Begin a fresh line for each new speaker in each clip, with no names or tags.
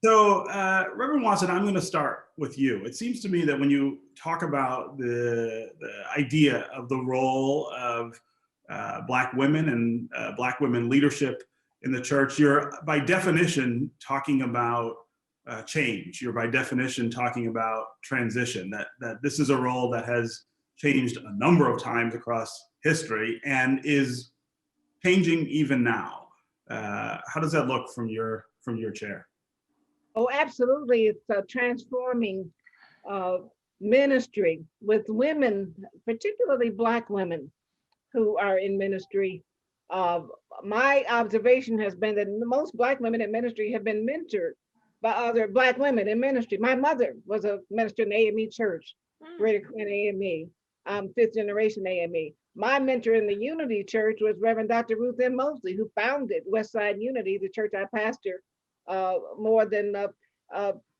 So, Reverend Watson, I'm going to start with you. It seems to me that when you talk about the idea of the role of Black women and Black women leadership in the church, you're by definition talking about change. You're by definition talking about transition, that this is a role that has changed a number of times across history and is changing even now. How does that look from your chair?
Oh, absolutely. It's a transforming ministry with women, particularly Black women who are in ministry. My observation has been that most Black women in ministry have been mentored by other Black women in ministry. My mother was a minister in the AME church, Greater Quinn AME, fifth generation AME. My mentor in the Unity Church was Reverend Dr. Ruth M. Mosley, who founded Westside Unity, the church I pastor, more than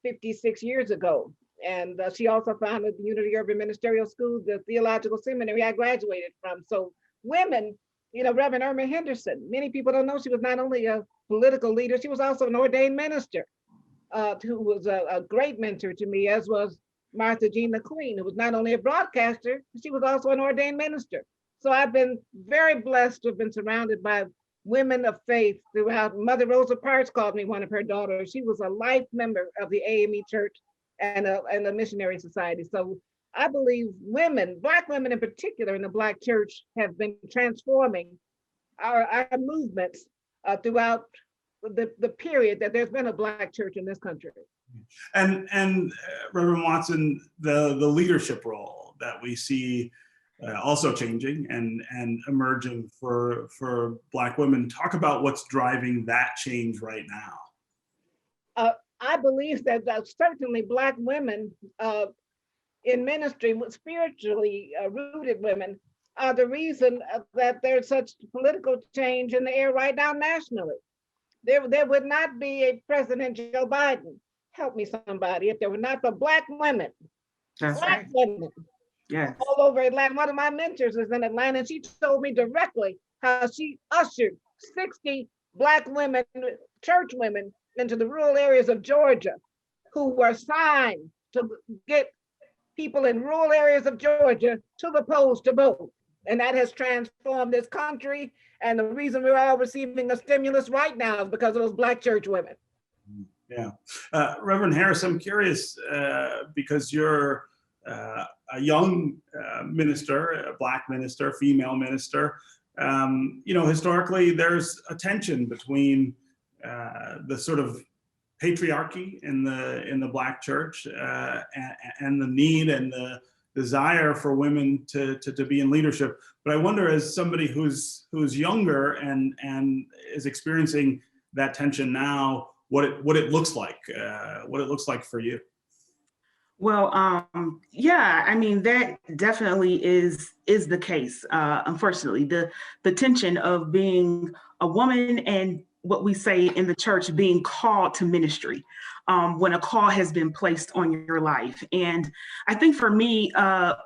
56 years ago. And she also founded the Unity Urban Ministerial School, the theological seminary I graduated from. So women, Reverend Irma Henderson, many people don't know she was not only a political leader, she was also an ordained minister, who was a great mentor to me, as was Martha Jean McQueen, who was not only a broadcaster, she was also an ordained minister. So I've been very blessed to have been surrounded by women of faith throughout. Mother Rosa Parks called me one of her daughters. She was a life member of the AME Church and a missionary society. So I believe women, Black women in particular in the Black church, have been transforming our movements throughout the period that there's been a Black church in this country.
And Reverend Watson, the leadership role that we see also changing and emerging for Black women. Talk about what's driving that change right now.
I believe that certainly Black women in ministry, spiritually rooted women, are the reason that there's such political change in the air right now nationally. There would not be a President Joe Biden, help me somebody, if there were not for Black women.
That's
Black
right.
women.
Yes.
All over Atlanta. One of my mentors is in Atlanta, and she told me directly how she ushered 60 Black women, church women, into the rural areas of Georgia, who were signed to get people in rural areas of Georgia to the polls to vote. And that has transformed this country. And the reason we're all receiving a stimulus right now is because of those Black church women.
Yeah. Reverend Harris, I'm curious, because you're a young minister, a Black minister, female minister. Historically, there's a tension between the sort of patriarchy in the Black church and the need and the desire for women to be in leadership. But I wonder, as somebody who's younger and is experiencing that tension now, what it looks like for you.
Well, yeah, I mean, that definitely is the case. Unfortunately, the tension of being a woman and what we say in the church, being called to ministry, when a call has been placed on your life. And I think for me,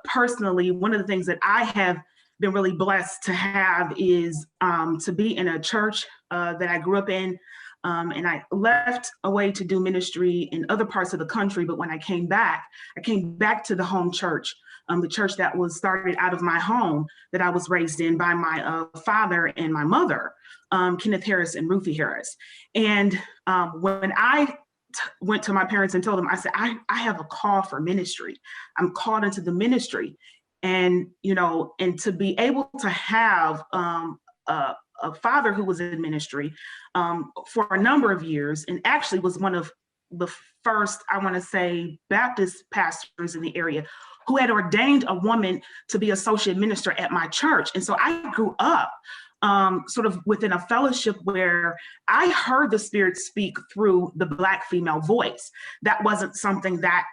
personally, one of the things that I have been really blessed to have is to be in a church that I grew up in. And I left away to do ministry in other parts of the country. But when I came back to the home church, the church that was started out of my home that I was raised in by my father and my mother, Kenneth Harris and Ruthie Harris. And when I went to my parents and told them, I said, I have a call for ministry. I'm called into the ministry. And, and to be able to have a father who was in ministry for a number of years, and actually was one of the first, I want to say, Baptist pastors in the area who had ordained a woman to be associate minister at my church. And so I grew up sort of within a fellowship where I heard the Spirit speak through the Black female voice. That wasn't something that,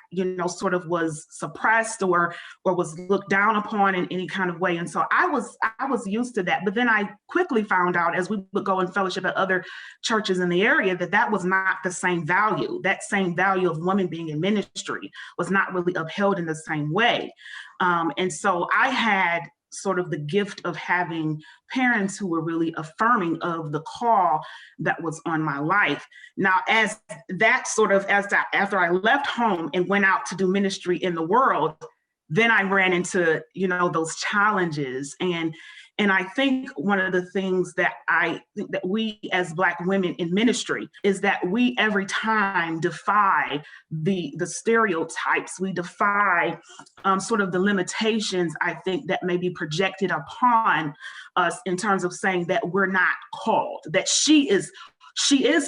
sort of was suppressed or was looked down upon in any kind of way. And so I was used to that. But then I quickly found out, as we would go in fellowship at other churches in the area, that was not the same value. That same value of women being in ministry was not really upheld in the same way. And so I had sort of the gift of having parents who were really affirming of the call that was on my life. Now, as that sort of, after I left home and went out to do ministry in the world, then I ran into, those challenges. And I think one of the things that I think that we as Black women in ministry is that we every time defy the stereotypes, we defy sort of the limitations, I think, that may be projected upon us in terms of saying that we're not called, that she is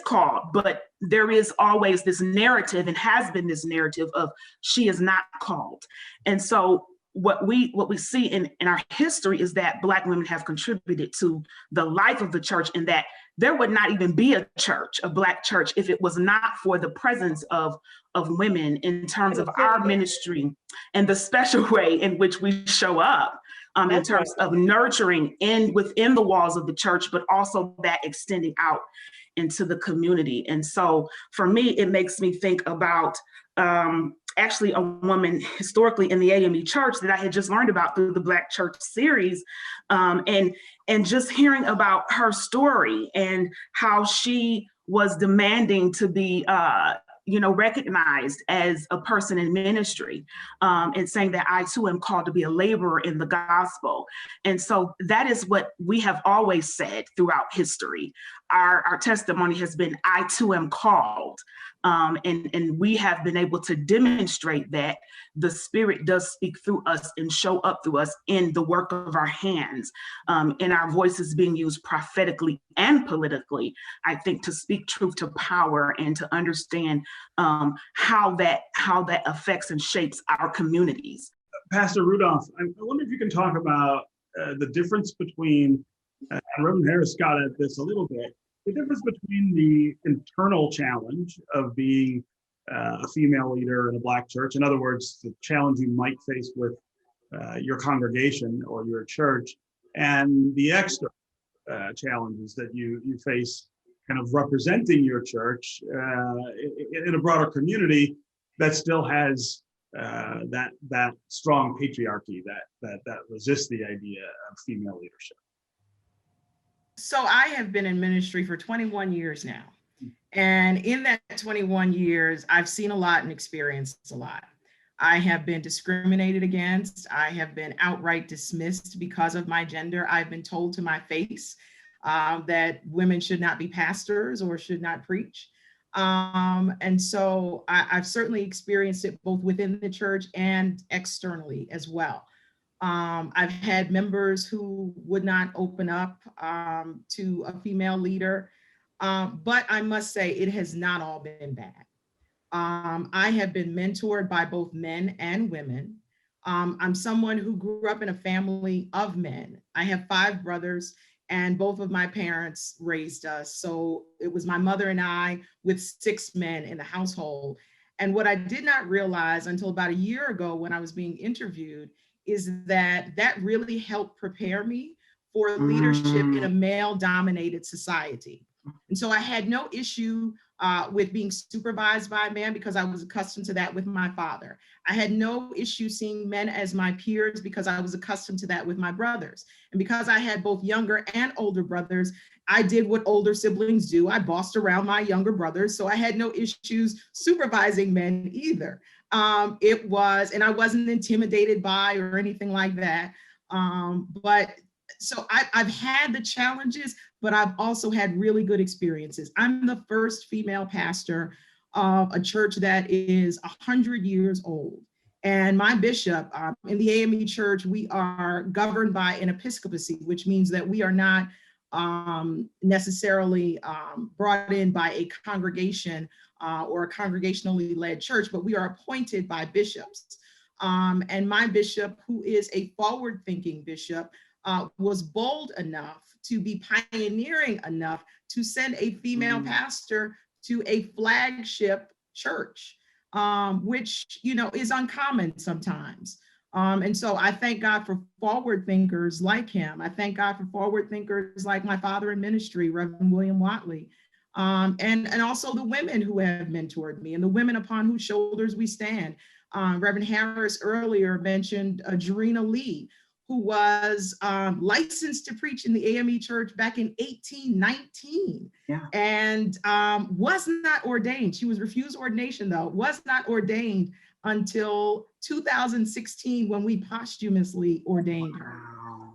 called, but there is always this narrative, and has been this narrative of she is not called. And so what we see in our history is that Black women have contributed to the life of the church, and that there would not even be a church, a Black church, if it was not for the presence of women in terms of our ministry and the special way in which we show up in terms of nurturing within the walls of the church, but also that extending out into the community. And so for me, it makes me think about actually a woman historically in the AME church that I had just learned about through the Black Church series, and just hearing about her story and how she was demanding to be recognized as a person in ministry, and saying that I too am called to be a laborer in the gospel. And so that is what we have always said throughout history. Our testimony has been, I too am called. And we have been able to demonstrate that the Spirit does speak through us and show up through us in the work of our hands, in our voices being used prophetically and politically, I think, to speak truth to power and to understand how that affects and shapes our communities.
Pastor Rudolph, I wonder if you can talk about the difference between, Reverend Harris got at this a little bit, the difference between the internal challenge of being a female leader in a Black church, in other words, the challenge you might face with your congregation or your church, and the external challenges that you face kind of representing your church in a broader community that still has that strong patriarchy that resists the idea of female leadership.
So I have been in ministry for 21 years now. And in that 21 years, I've seen a lot and experienced a lot. I have been discriminated against. I have been outright dismissed because of my gender. I've been told to my face that women should not be pastors or should not preach. And so I've certainly experienced it both within the church and externally as well. I've had members who would not open up to a female leader, but I must say it has not all been bad. I have been mentored by both men and women. I'm someone who grew up in a family of men. I have 5 brothers, and both of my parents raised us. So it was my mother and I with 6 men in the household. And what I did not realize until about a year ago when I was being interviewed is that really helped prepare me for leadership in a male-dominated society. And so I had no issue with being supervised by a man because I was accustomed to that with my father. I had no issue seeing men as my peers because I was accustomed to that with my brothers. And because I had both younger and older brothers, I did what older siblings do. I bossed around my younger brothers, so I had no issues supervising men either. And I wasn't intimidated by or anything like that. But so I've had the challenges, but I've also had really good experiences. I'm the first female pastor of a church that is 100 years old. And my bishop in the AME church, we are governed by an episcopacy, which means that we are not necessarily brought in by a congregation or a congregationally led church, but we are appointed by bishops. And my bishop, who is a forward-thinking bishop, was bold enough to be pioneering enough to send a female pastor to a flagship church, which, is uncommon sometimes. And so I thank God for forward thinkers like him. I thank God for forward thinkers like my father in ministry, Reverend William Watley, and also the women who have mentored me and the women upon whose shoulders we stand. Reverend Harris earlier mentioned Jarena Lee, who was licensed to preach in the AME church back in 1819, and was not ordained. She was refused ordination, though, was not ordained until 2016 when we posthumously ordained her.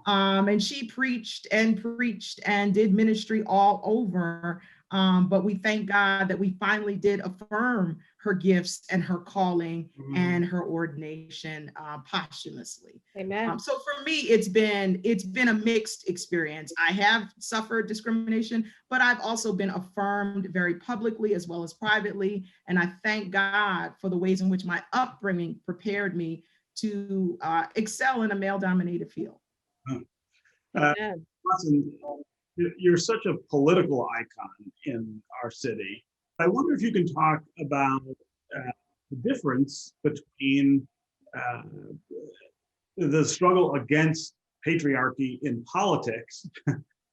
And she preached and did ministry all over. But we thank God that we finally did affirm her gifts and her calling and her ordination posthumously.
Amen.
So for me, it's been a mixed experience. I have suffered discrimination, but I've also been affirmed very publicly as well as privately. And I thank God for the ways in which my upbringing prepared me to excel in a male-dominated field.
Amen.
You're such a political icon in our city. I wonder if you can talk about the difference between the struggle against patriarchy in politics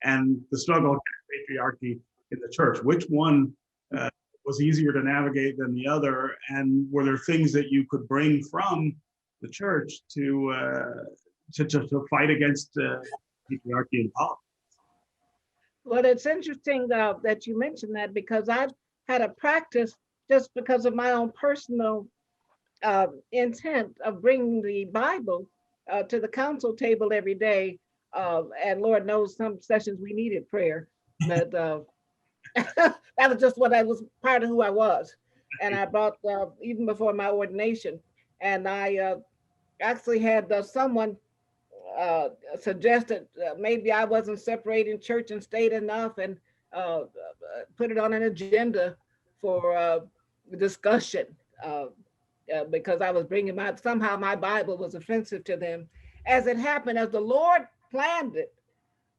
and the struggle against patriarchy in the church. Which one was easier to navigate than the other? And were there things that you could bring from the church to fight against patriarchy in politics?
Well, it's interesting that you mentioned that, because I've had a practice, just because of my own personal intent of bringing the Bible to the council table every day. And Lord knows some sessions we needed prayer, but that was just what I was, part of who I was. And I brought, even before my ordination, and I actually had someone suggested maybe I wasn't separating church and state enough, and put it on an agenda for discussion, because I was bringing somehow my Bible was offensive to them. As it happened, as the Lord planned it,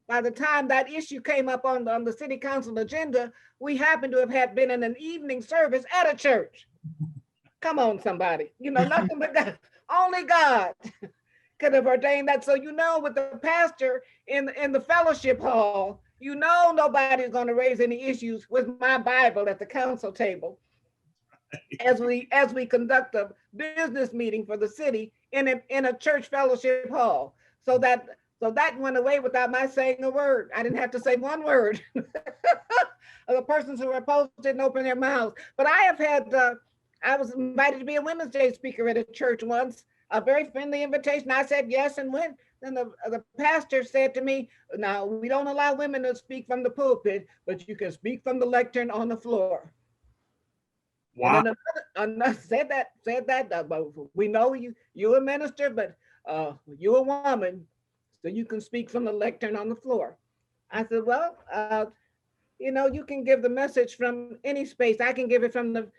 by the time that issue came up on the city council agenda, we happened to have been in an evening service at a church. Come on, somebody, nothing but God, only God could have ordained that. So, with the pastor in the fellowship hall, nobody's going to raise any issues with my Bible at the council table as we conduct a business meeting for the city in a church fellowship hall. So that went away without my saying a word. I didn't have to say one word. The persons who were opposed didn't open their mouths. But I have had, I was invited to be a Women's Day speaker at a church once, a very friendly invitation. I said yes and went. Then the pastor said to me, "Now, we don't allow women to speak from the pulpit, but you can speak from the lectern on the floor."
Wow.
And then another said that, we know you're a minister, but you're a woman, so you can speak from the lectern on the floor. I said, well, you can give the message from any space. I can give it from the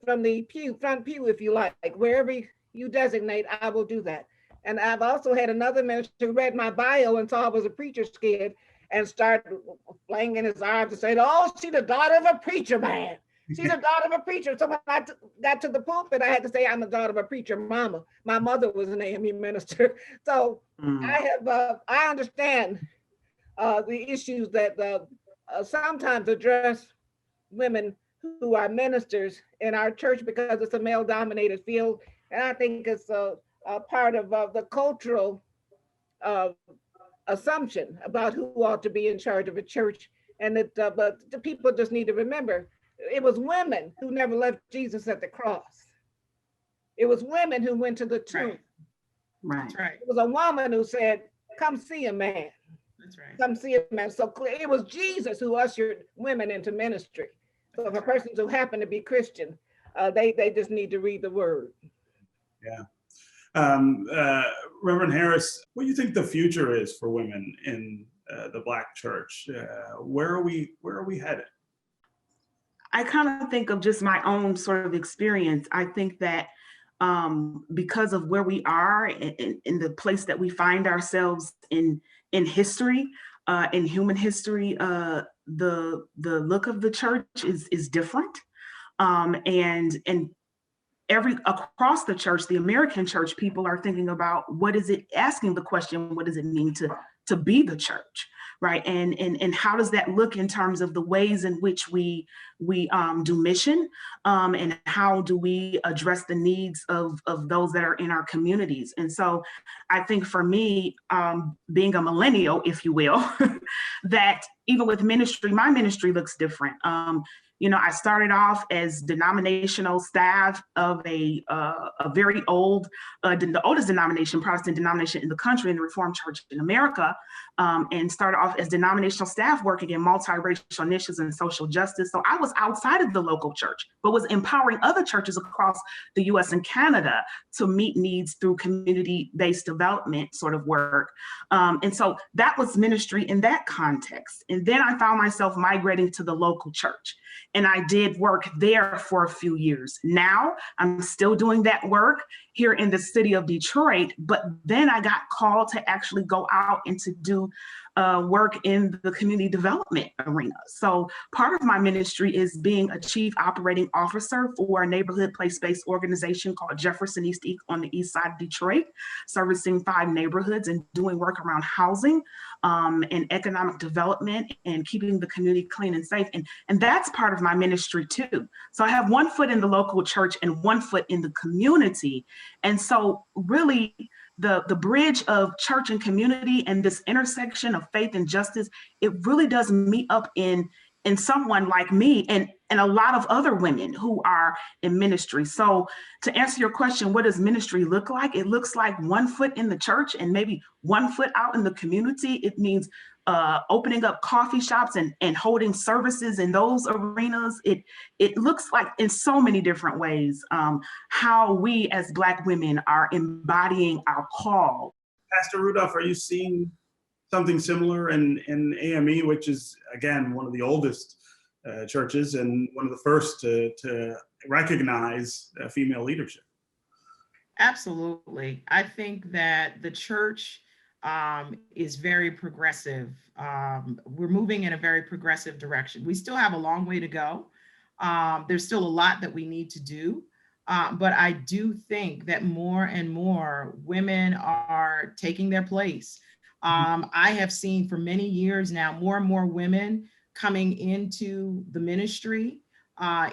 front pew if you like, wherever you designate, I will do that. And I've also had another minister who read my bio and saw I was a preacher's kid and started flinging his arms and saying, "Oh, she's the daughter of a preacher man. She's the daughter of a preacher." So when I got to the pulpit, I had to say I'm the daughter of a preacher mama. My mother was an AME minister. So I understand the issues that sometimes address women who are ministers in our church, because it's a male-dominated field. And I think it's a part of the cultural assumption about who ought to be in charge of a church. And but the people just need to remember, it was women who never left Jesus at the cross. It was women who went to the tomb.
Right.
It was a woman who said, "Come see a man."
That's right.
Come see a man. So clear. It was Jesus who ushered women into ministry. So for persons who happen to be Christian, they just need to read the word.
Yeah. Reverend Harris, what do you think the future is for women in the Black church? Where are we headed?
I kind of think of just my own sort of experience. I think that because of where we are in the place that we find ourselves in history, in human history, the look of the church is different, and across the church, the American church, people are thinking about asking the question, what does it mean to be the church? right? And how does that look in terms of the ways in which we do mission, and how do we address the needs of those that are in our communities? And so I think for me, being a millennial, if you will, that even with ministry, my ministry looks different. I started off as denominational staff of a very old, the oldest denomination, Protestant denomination in the country, in the Reformed Church in America, and started off as denominational staff working in multiracial initiatives and social justice. So I was outside of the local church, but was empowering other churches across the US and Canada to meet needs through community-based development sort of work. And so that was ministry in that context. And then I found myself migrating to the local church. And I did work there for a few years. Now I'm still doing that work here in the city of Detroit, but then I got called to actually go out and to do work in the community development arena. So part of my ministry is being a chief operating officer for a neighborhood place-based organization called Jefferson East on the east side of Detroit, servicing 5 neighborhoods and doing work around housing and economic development and keeping the community clean and safe. And that's part of my ministry too. So I have one foot in the local church and one foot in the community. And so really, the bridge of church and community and this intersection of faith and justice, it really does meet up in someone like me and a lot of other women who are in ministry. So to answer your question, what does ministry look like? It looks like one foot in the church and maybe one foot out in the community. It means opening up coffee shops and holding services in those arenas. It looks like in so many different ways how we as Black women are embodying our call.
Pastor Rudolph, are you seeing something similar in AME, which is, again, one of the oldest churches and one of the first to recognize female leadership?
Absolutely. I think that the church is very progressive. We're moving in a very progressive direction. We still have a long way to go. There's still a lot that we need to do. But I do think that more and more women are taking their place. I have seen for many years now, more and more women coming into the ministry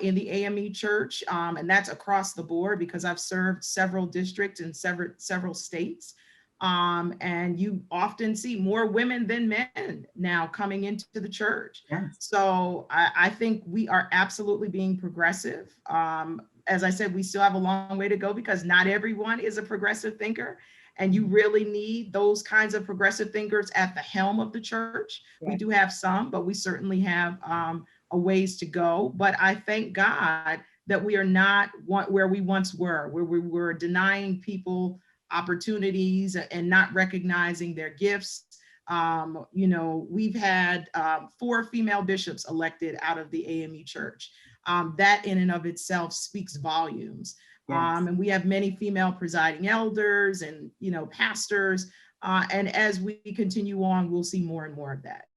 in the AME church. And that's across the board because I've served several districts in several states. And you often see more women than men now coming into the church.
Yes.
So I think we are absolutely being progressive. As I said, we still have a long way to go because not everyone is a progressive thinker. And you really need those kinds of progressive thinkers at the helm of the church.
Right.
We do have some, but we certainly have a ways to go. But I thank God that we are not where we once were, where we were denying people opportunities and not recognizing their gifts. We've had 4 female bishops elected out of the AME church. That in and of itself speaks volumes.
Yes.
And we have many female presiding elders and, pastors. And as we continue on, we'll see more and more of that.